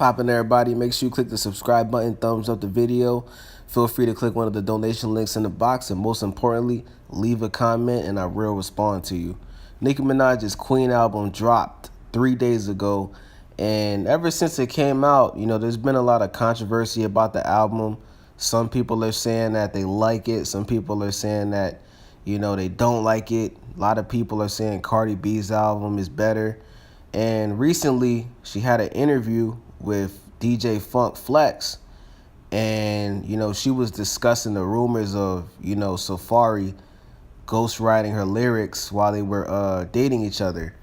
Poppin' everybody, make sure you click the subscribe button, thumbs up the video. Feel free to click one of the donation links in the box, and most importantly, leave a comment and I will respond to you. Nicki Minaj's Queen album dropped 3 days ago, and ever since it came out, there's been a lot of controversy about the album. Some people are saying that they like it, some people are saying that, they don't like it. A lot of people are saying Cardi B's album is better. And recently, she had an interview with DJ Funk Flex, and she was discussing the rumors of Safaree ghostwriting her lyrics while they were dating each other.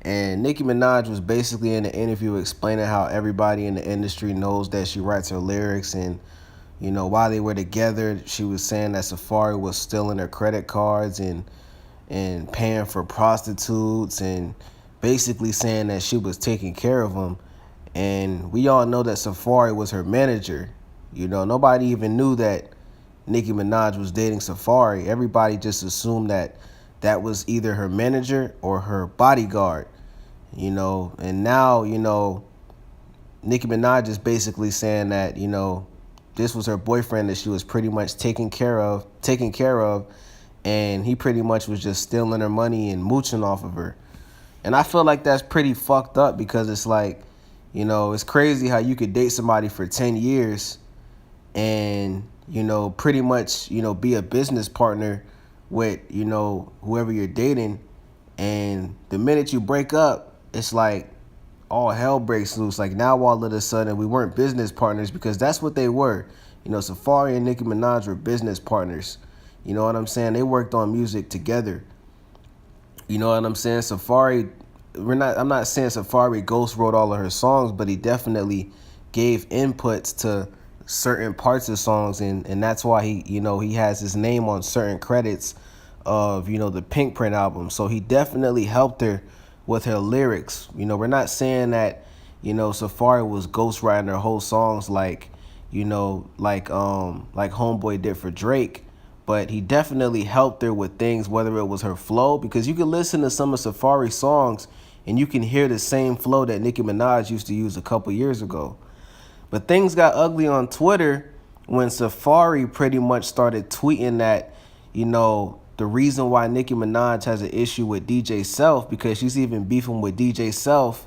And Nicki Minaj was basically in the interview explaining how everybody in the industry knows that she writes her lyrics, and while they were together, she was saying that Safaree was stealing her credit cards and paying for prostitutes, and basically saying that she was taking care of him. And we all know that Safaree was her manager. Nobody even knew that Nicki Minaj was dating Safaree. Everybody just assumed that that was either her manager or her bodyguard. And now, Nicki Minaj is basically saying that, this was her boyfriend that she was pretty much taking care of, and he pretty much was just stealing her money and mooching off of her. And I feel like that's pretty fucked up, because it's like, it's crazy how you could date somebody for 10 years and, pretty much, be a business partner with, whoever you're dating. And the minute you break up, it's like all hell breaks loose. Like now all of a sudden we weren't business partners, because that's what they were. Safaree and Nicki Minaj were business partners. You know what I'm saying? They worked on music together. You know what I'm saying? Safaree, I'm not saying Safaree ghost wrote all of her songs, but he definitely gave inputs to certain parts of songs, and that's why he has his name on certain credits of, the Pink Print album. So he definitely helped her with her lyrics. We're not saying that, Safaree was ghostwriting her whole songs like Homeboy did for Drake. But he definitely helped her with things, whether it was her flow, because you can listen to some of Safaree's songs and you can hear the same flow that Nicki Minaj used to use a couple years ago. But things got ugly on Twitter when Safaree pretty much started tweeting that, the reason why Nicki Minaj has an issue with DJ Self, because she's even beefing with DJ Self.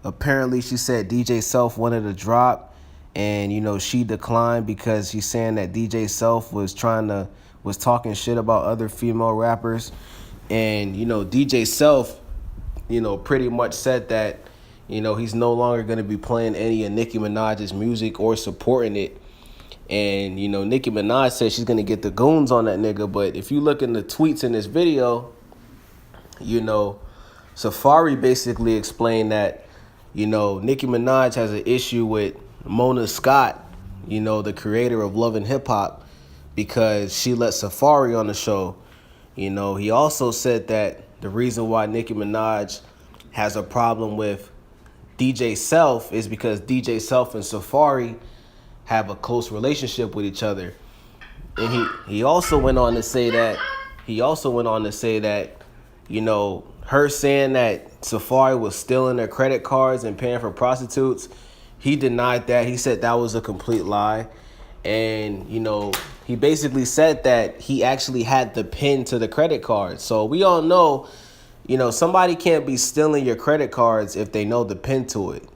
Apparently, she said DJ Self wanted to drop, and, she declined because she's saying that DJ Self was talking shit about other female rappers. And, DJ Self, pretty much said that, he's no longer going to be playing any of Nicki Minaj's music or supporting it. And, Nicki Minaj said she's going to get the goons on that nigga. But if you look in the tweets in this video, Safaree basically explained that, Nicki Minaj has an issue with Mona Scott, the creator of Love and Hip Hop, because she let Safaree on the show. He also said that the reason why Nicki Minaj has a problem with DJ Self is because DJ Self and Safaree have a close relationship with each other. And he also went on to say that her saying that Safaree was stealing their credit cards and paying for prostitutes, he denied that. He said that was a complete lie. And, he basically said that he actually had the PIN to the credit card. So we all know, somebody can't be stealing your credit cards if they know the PIN to it.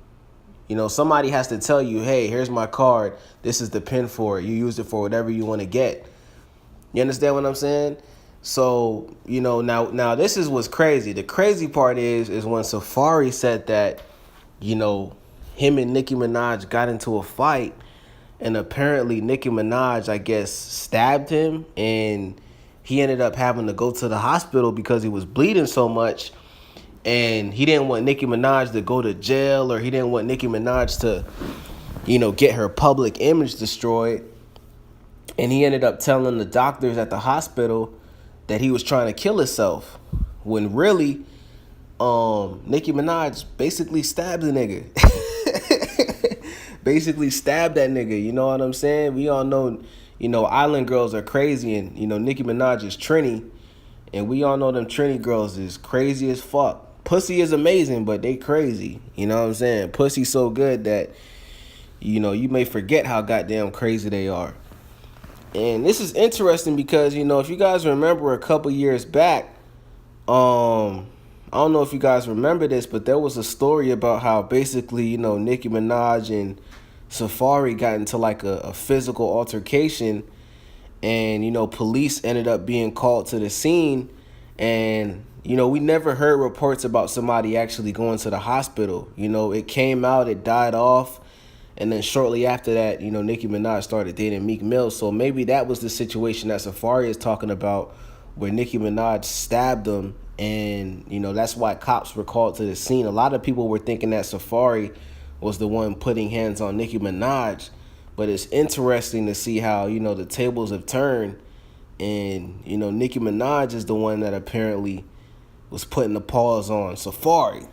Somebody has to tell you, hey, here's my card. This is the PIN for it. You use it for whatever you want to get. You understand what I'm saying? So, now this is what's crazy. The crazy part is when Safaree said that, him and Nicki Minaj got into a fight, and apparently Nicki Minaj, I guess, stabbed him, and he ended up having to go to the hospital because he was bleeding so much. And he didn't want Nicki Minaj to go to jail, or he didn't want Nicki Minaj to, get her public image destroyed. And he ended up telling the doctors at the hospital that he was trying to kill himself, when really, Nicki Minaj basically stabbed the nigga. Basically stabbed that nigga, you know what I'm saying? We all know, island girls are crazy, and, Nicki Minaj is Trini, and we all know them Trini girls is crazy as fuck. Pussy is amazing, but they crazy, you know what I'm saying? Pussy so good that, you may forget how goddamn crazy they are. And this is interesting because, if you guys remember a couple years back, I don't know if you guys remember this, but there was a story about how basically, Nicki Minaj and Safaree got into like a physical altercation, and, police ended up being called to the scene. And, we never heard reports about somebody actually going to the hospital. It came out, it died off. And then shortly after that, Nicki Minaj started dating Meek Mill. So maybe that was the situation that Safaree is talking about, where Nicki Minaj stabbed him. And, that's why cops were called to the scene. A lot of people were thinking that Safaree was the one putting hands on Nicki Minaj. But it's interesting to see how, the tables have turned. And, Nicki Minaj is the one that apparently was putting the paws on Safaree.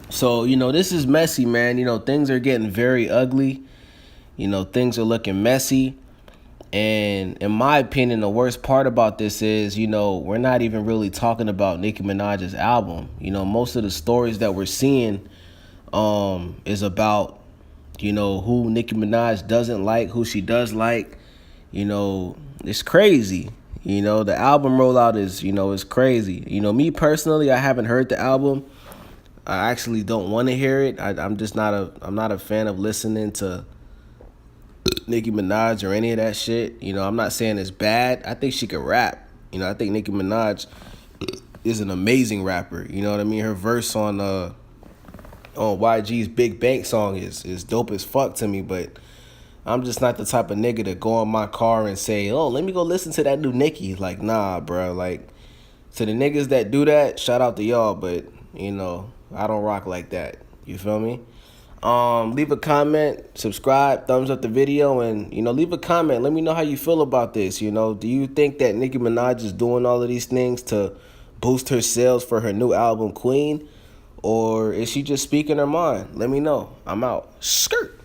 So, this is messy, man. Things are getting very ugly. Things are looking messy. And in my opinion, the worst part about this is, we're not even really talking about Nicki Minaj's album. Most of the stories that we're seeing is about, who Nicki Minaj doesn't like, who she does like. It's crazy. The album rollout is crazy. Me personally, I haven't heard the album. I actually don't want to hear it. I'm not a fan of listening to Nicki Minaj or any of that shit. I'm not saying it's bad. I think she could rap. I think Nicki Minaj is an amazing rapper. You know what I mean? Her verse on YG's Big Bank song is dope as fuck to me, but I'm just not the type of nigga to go in my car and say, "Oh, let me go listen to that new Nicki." Like, nah, bro. Like, to the niggas that do that, shout out to y'all, but I don't rock like that. You feel me? Leave a comment, subscribe, thumbs up the video, and leave a comment. Let me know how you feel about this. Do you think that Nicki Minaj is doing all of these things to boost her sales for her new album Queen, or is she just speaking her mind? Let me know. I'm out. Skirt.